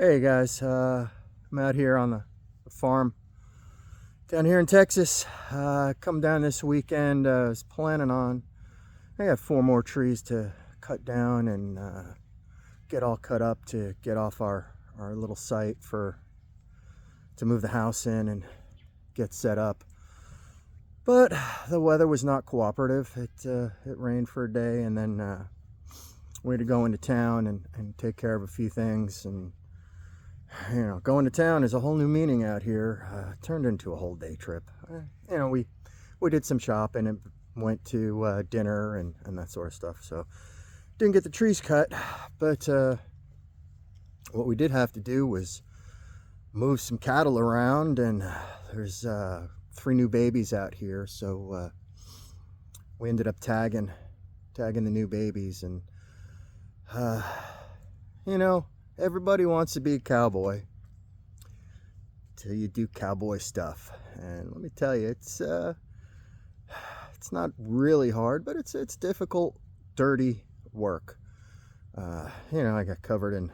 Hey guys, I'm out here on the farm down here in Texas. Come down this weekend. Was planning on. I got 4 more trees to cut down and get all cut up to get off our little site to move the house in and get set up. But the weather was not cooperative. It rained for a day, and then we had to go into town and take care of a few things. And going to town is a whole new meaning out here. Turned into a whole day trip. We did some shopping and went to dinner and that sort of stuff. So didn't get the trees cut, but what we did have to do was move some cattle around, and there's 3 new babies out here. So we ended up tagging the new babies, and everybody wants to be a cowboy till you do cowboy stuff. And let me tell you, it's not really hard, but it's difficult, dirty work. I got covered in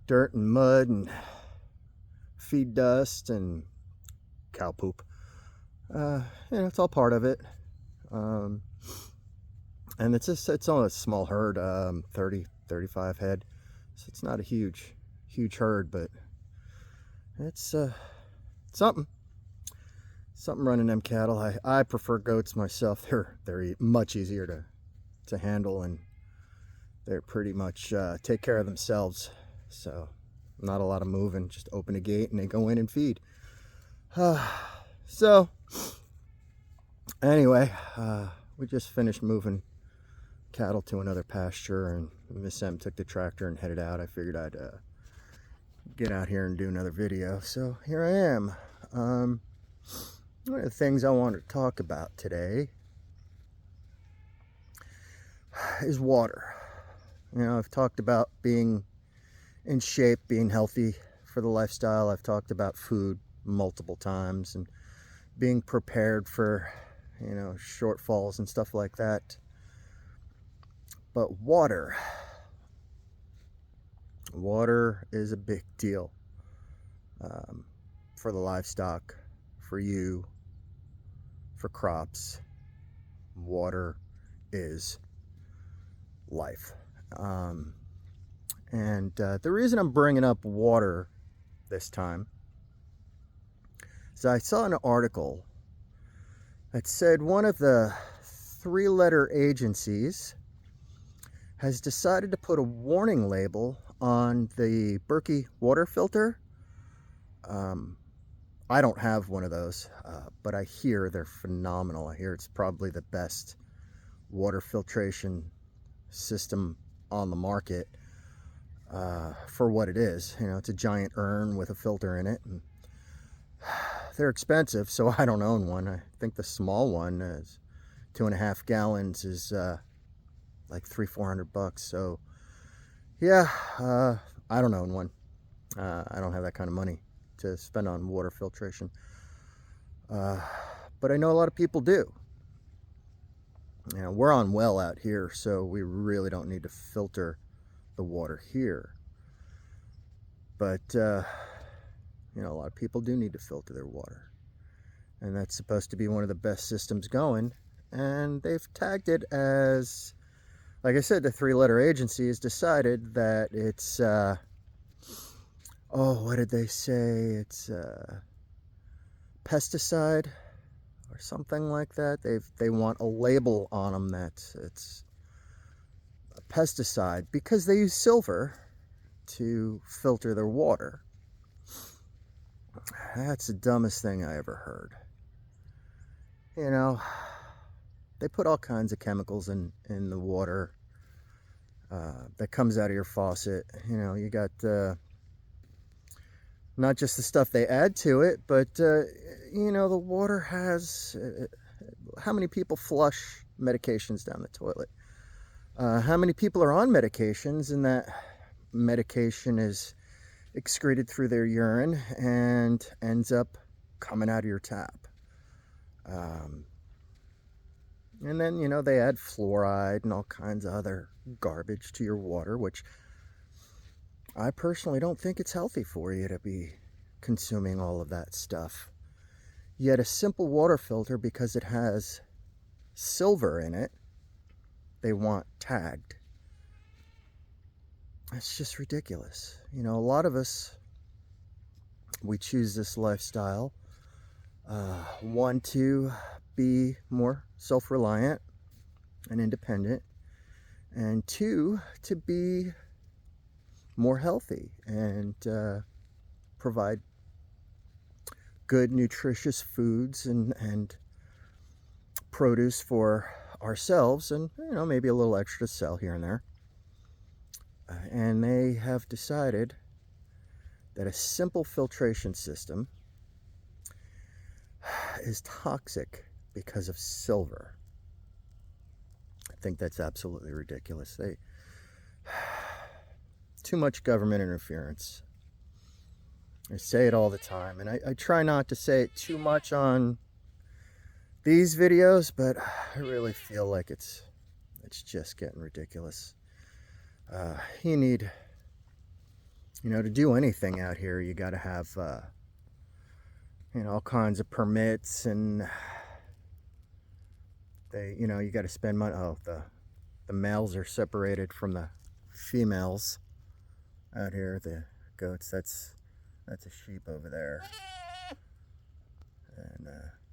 dirt and mud and feed dust and cow poop. It's all part of it. And it's only a small herd, 35 head. So it's not a huge herd, but it's something running them cattle. I prefer goats myself. They're much easier to handle, and they're pretty much take care of themselves. So not a lot of moving, just open a gate and they go in and feed. So anyway, we just finished moving cattle to another pasture, and Miss M took the tractor and headed out. I figured I'd get out here and do another video, so here I am. One of the things I want to talk about today is water. I've talked about being in shape, being healthy for the lifestyle. I've talked about food multiple times and being prepared for shortfalls and stuff like that. But water is a big deal for the livestock, for you, for crops. Water is life. And the reason I'm bringing up water this time is I saw an article that said one of the 3-letter agencies has decided to put a warning label on the Berkey water filter. I don't have one of those, but I hear they're phenomenal. I hear it's probably the best water filtration system on the market for what it is. It's a giant urn with a filter in it, and they're expensive, so I don't own one. I think the small one is 2.5 gallons is like $300-400. So yeah, I don't own one. I don't have that kind of money to spend on water filtration, but I know a lot of people do. We're on well out here, so we really don't need to filter the water here, but a lot of people do need to filter their water, and that's supposed to be one of the best systems going. And they've tagged it as, like I said, the 3-letter agency has decided that it's, what did they say? It's pesticide or something like that. They want a label on them that it's a pesticide because they use silver to filter their water. That's the dumbest thing I ever heard. They put all kinds of chemicals in the water that comes out of your faucet. You got not just the stuff they add to it, but the water has how many people flush medications down the toilet? How many people are on medications and that medication is excreted through their urine and ends up coming out of your tap? And then, they add fluoride and all kinds of other garbage to your water, which I personally don't think it's healthy for you to be consuming all of that stuff. Yet a simple water filter, because it has silver in it, they want tagged. It's just ridiculous. You know, a lot of us, we choose this lifestyle, one, to be more self-reliant and independent, and two, to be more healthy and provide good, nutritious foods and produce for ourselves, and, you know, maybe a little extra to sell here and there. And they have decided that a simple filtration system is toxic because of silver. I think that's absolutely ridiculous. Too much government interference. I say it all the time, and I try not to say it too much on these videos, but I really feel like it's just getting ridiculous. You need, you know, to do anything out here, you got to have, you know, all kinds of permits, and you know, you got to spend money. Oh, the males are separated from the females out here. The goats. That's a sheep over there, and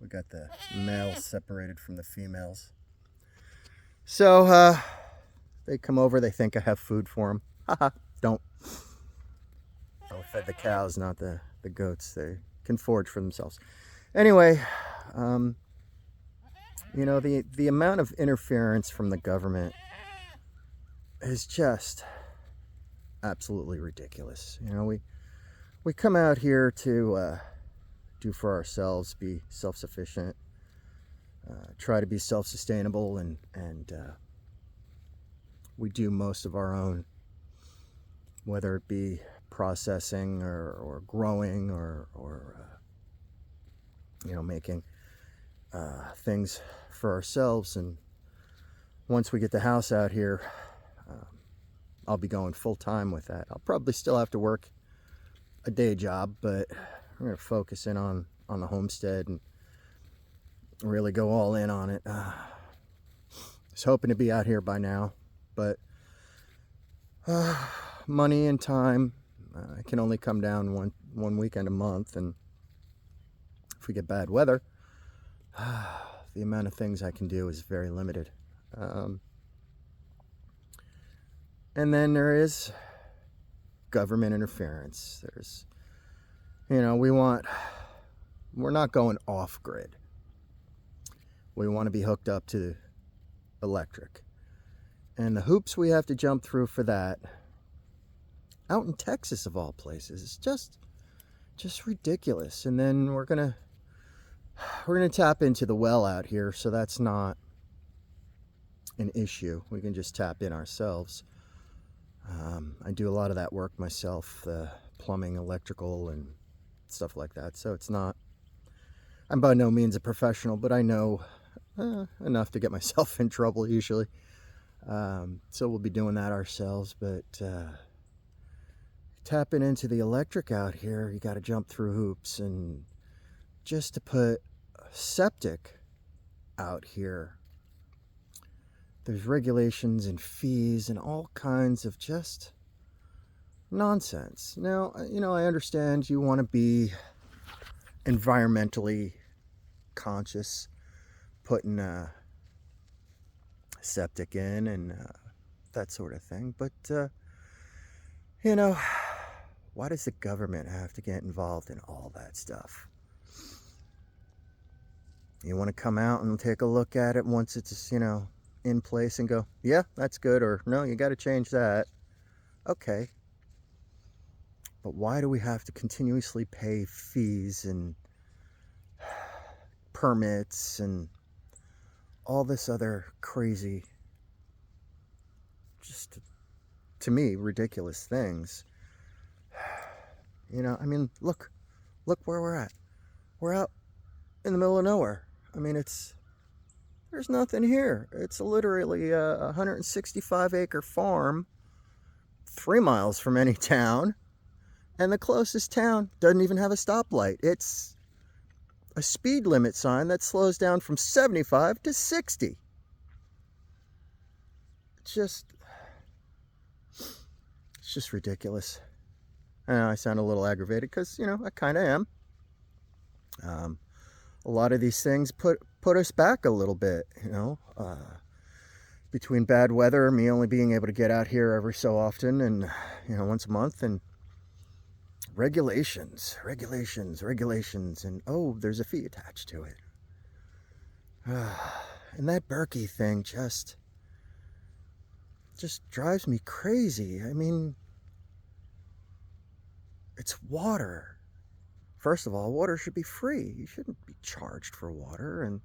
we got the males separated from the females. So they come over, they think I have food for them. Haha, don't. I fed the cows, not the goats. They can forage for themselves. Anyway, you know, the amount of interference from the government is just absolutely ridiculous. You know, we come out here to do for ourselves, be self-sufficient, try to be self-sustainable, and we do most of our own, whether it be processing or growing or you know, making things for ourselves. And once we get the house out here, I'll be going full-time with that. I'll probably still have to work a day job, but I'm going to focus in on the homestead and really go all in on it. I was hoping to be out here by now, but money and time can only come down one weekend a month, and if we get bad weather, the amount of things I can do is very limited. And then there is government interference. There's, you know, we're not going off grid. We want to be hooked up to electric. And the hoops we have to jump through for that, out in Texas of all places, is just ridiculous. And then we're gonna tap into the well out here, so that's not an issue. We can just tap in ourselves. I do a lot of that work myself, plumbing, electrical, and stuff like that. So it's not, I'm by no means a professional, but I know enough to get myself in trouble usually. So we'll be doing that ourselves. But tapping into the electric out here, you got to jump through hoops. And just to put septic out here, there's regulations and fees and all kinds of just nonsense. Now, you know, I understand you want to be environmentally conscious, putting septic in and that sort of thing, but you know, why does the government have to get involved in all that stuff? You want to come out and take a look at it once it's, you know, in place and go, yeah, that's good, or no, you got to change that. Okay, but why do we have to continuously pay fees and permits and all this other crazy, just to me, ridiculous things? You know, I mean, look where we're at. We're out in the middle of nowhere. I mean, there's nothing here. It's literally a 165 acre farm, 3 miles from any town, and the closest town doesn't even have a stoplight. It's a speed limit sign that slows down from 75 to 60. It's just ridiculous. I know I sound a little aggravated because, I kind of am. A lot of these things put us back a little bit, between bad weather, me only being able to get out here every so often and, once a month, and regulations, and oh, there's a fee attached to it. And that Berkey thing just drives me crazy. I mean, it's water. First of all, water should be free. You shouldn't be charged for water. And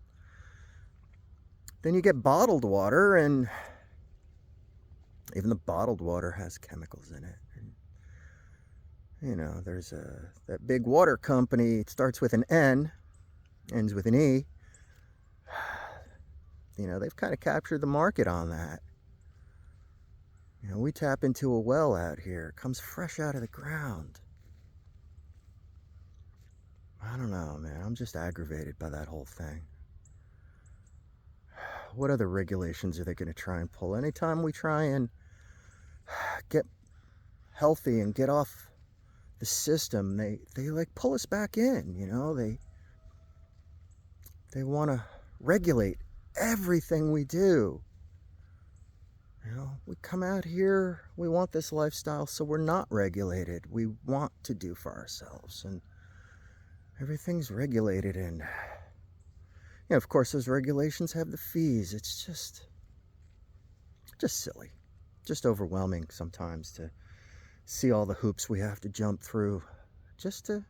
then you get bottled water, and even the bottled water has chemicals in it. And, there's that big water company. It starts with an N, ends with an E. They've kind of captured the market on that. We tap into a well out here. It comes fresh out of the ground. I don't know, man. I'm just aggravated by that whole thing. What other regulations are they going to try and pull? Anytime we try and get healthy and get off the system, they like pull us back in, they want to regulate everything we do. We come out here, we want this lifestyle, so we're not regulated. We want to do for ourselves, and everything's regulated. And of course, those regulations have the fees. It's just silly, just overwhelming sometimes to see all the hoops we have to jump through just to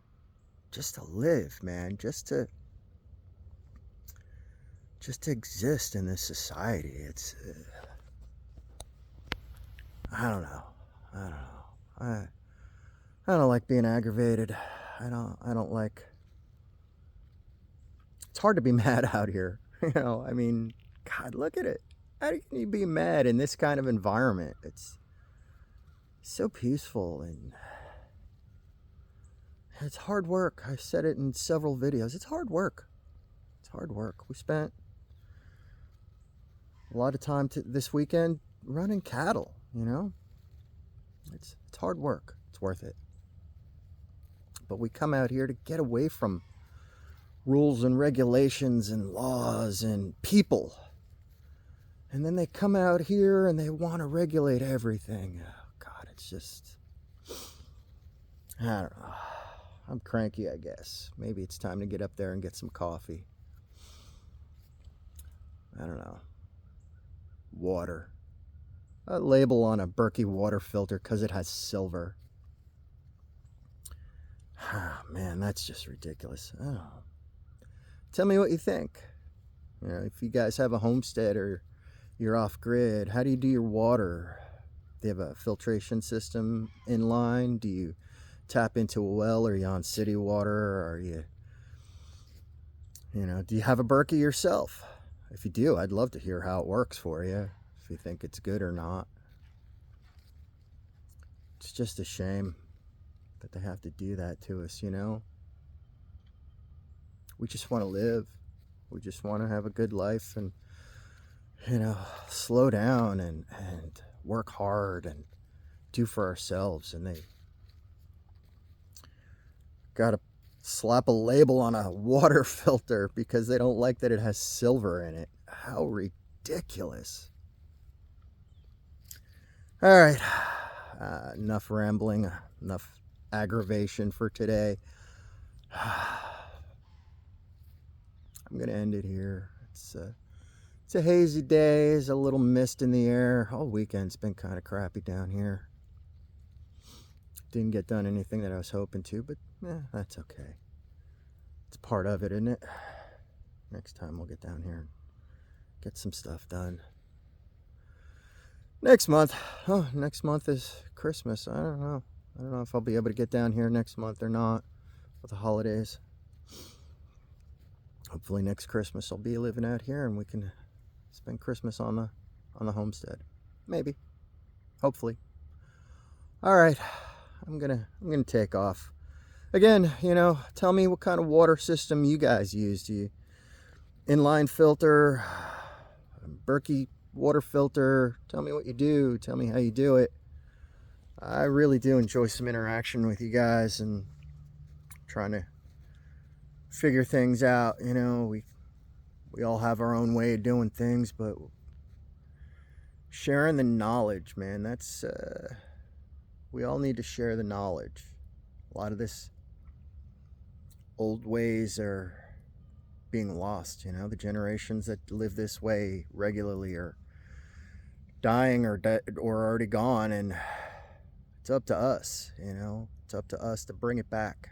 live, man, just to exist in this society. It's I don't know. I don't like being aggravated. I don't like. It's hard to be mad out here. I mean, God, look at it. How can you be mad in this kind of environment? It's so peaceful, and it's hard work. I've said it in several videos. It's hard work. It's hard work. We spent a lot of time this weekend running cattle, It's hard work. It's worth it. But we come out here to get away from rules and regulations and laws and people. And then they come out here and they want to regulate everything. Oh, God, it's just, I don't know. I'm cranky, I guess. Maybe it's time to get up there and get some coffee. I don't know. Water. A label on a Berkey water filter because it has silver. Man, that's just ridiculous. Oh. Tell me what you think. If you guys have a homestead or you're off grid, how do you do your water? Do you have a filtration system in line? Do you tap into a well? Are you on city water? Or are you, do you have a Berkey yourself? If you do, I'd love to hear how it works for you, if you think it's good or not. It's just a shame that they have to do that to us, We just want to live. We just want to have a good life and, slow down and work hard and do for ourselves. And they got to slap a label on a water filter because they don't like that it has silver in it. How ridiculous. All right. Enough rambling, enough aggravation for today. I'm going to end it here. It's a hazy day. There's a little mist in the air. All weekend's been kind of crappy down here. Didn't get done anything that I was hoping to, but that's okay. It's part of it, isn't it? Next time we'll get down here and get some stuff done. Next month is Christmas. I don't know if I'll be able to get down here next month or not with the holidays. Hopefully next Christmas I'll be living out here and we can spend Christmas on the homestead. Maybe. Hopefully. All right, I'm gonna take off. Again, tell me what kind of water system you guys use. Do you inline filter, Berkey water filter? Tell me what you do. Tell me how you do it. I really do enjoy some interaction with you guys and trying to figure things out. We all have our own way of doing things, but sharing the knowledge, man, that's we all need to share the knowledge. A lot of this old ways are being lost. The generations that live this way regularly are dying or already gone, and it's up to us. It's up to us to bring it back,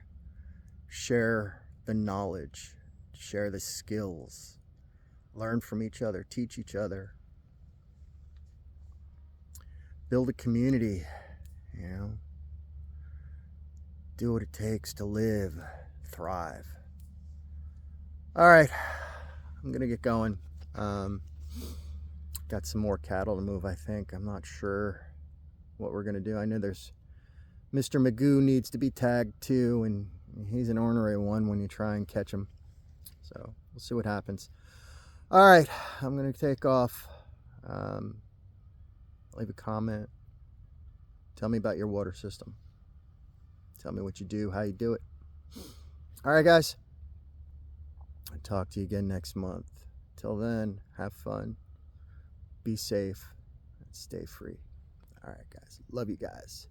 share the knowledge, share the skills, learn from each other, teach each other, build a community. Do what it takes to live, thrive. All right, I'm gonna get going. Got some more cattle to move, I think. I'm not sure what we're gonna do. I know there's Mr. Magoo needs to be tagged too, and he's an ornery one when you try and catch him. So we'll see what happens. All right, I'm gonna take off. Leave a comment. Tell me about your water system. Tell me what you do, how you do it. All right, guys. I'll talk to you again next month. Till then, have fun, be safe, and stay free. All right, guys. Love you guys.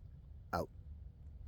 Out.